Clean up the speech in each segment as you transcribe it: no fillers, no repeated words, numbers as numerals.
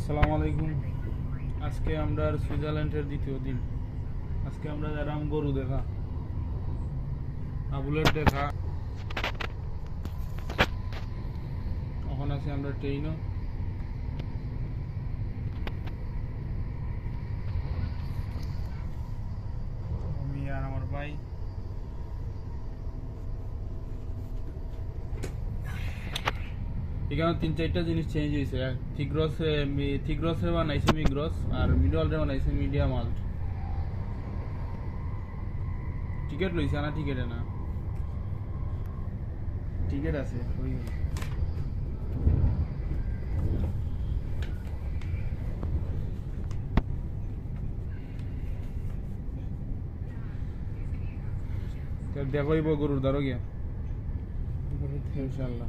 আসসালামু আলাইকুম। আজকে আমরা সুইজারল্যান্ডের দ্বিতীয় দিন। আজকে আমরা যারাম গরু দেখা, আবুলের দেখা। এখন আছি আমরা ট্রেনও। আমি আর আমার ভাই। এখানে 3-4টা জিনিস চেঞ্জ হয়েছে। থিগ্রসে বানাইছে মিগ্রস, আর মিডলরে বানাইছে মিডিয়াম আল্ট। টিকিট লইছে না? টিকিটে না, টিকিট আছে। দেখো গরুর দ্বারো গিয়া ইনশাল্লাহ।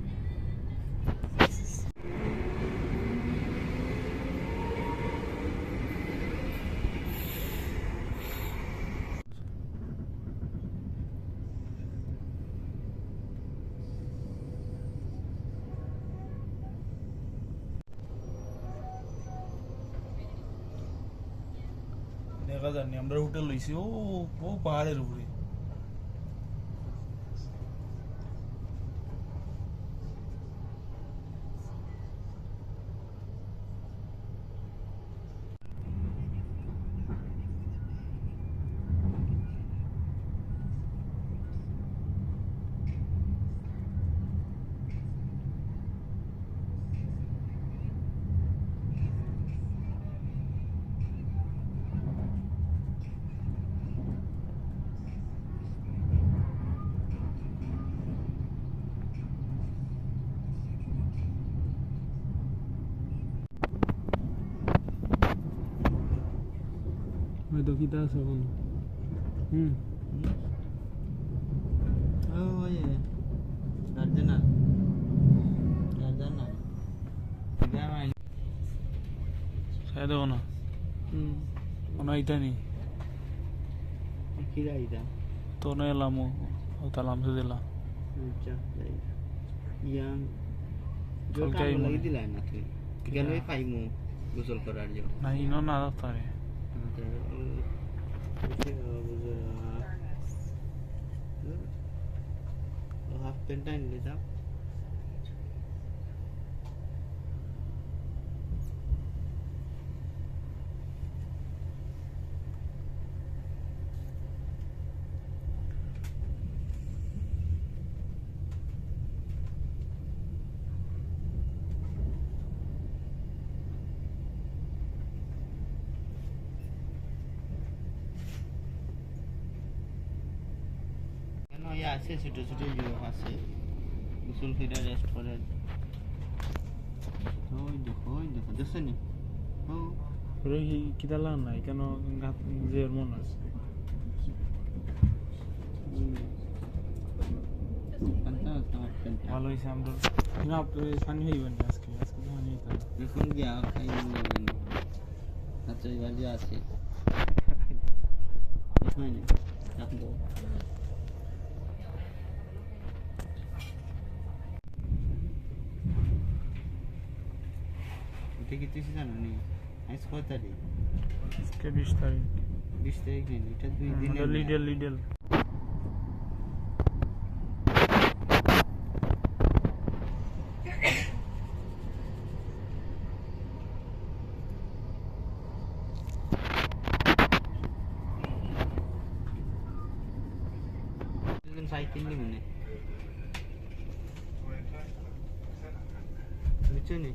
দেখা যায়নি, আমরা হোটেল লইছি ও ও পাহাড়ের উপরে। হয়তো কিতা আছে এখন। দেখো না ওনাইতানি তো না এলাম তালাম সে দিলা গোসল করার জন্য না ইনো না তারে হাফ প্যান্টটা নিয়ে যাও। আছে ছোট ছোট আছে গোসল করে রেস্ট করে। ওই দেখো দেখছো নি কিতা লাগ নাই কেন যে মন আছে ভালো হয়েছে। আমরা না পানি হইবেন আজকে আজকে পানি হইতে দেখুন গিয়া খাই আচ্ছা এবার যে আছে কিছু জানো নি? আজ কয় তারিখ? আজকে 20 তারিখ। 20 তারিখ নেই, এটা 2 দিনের লিডল সাইকেল নিব না বুঝছো নি?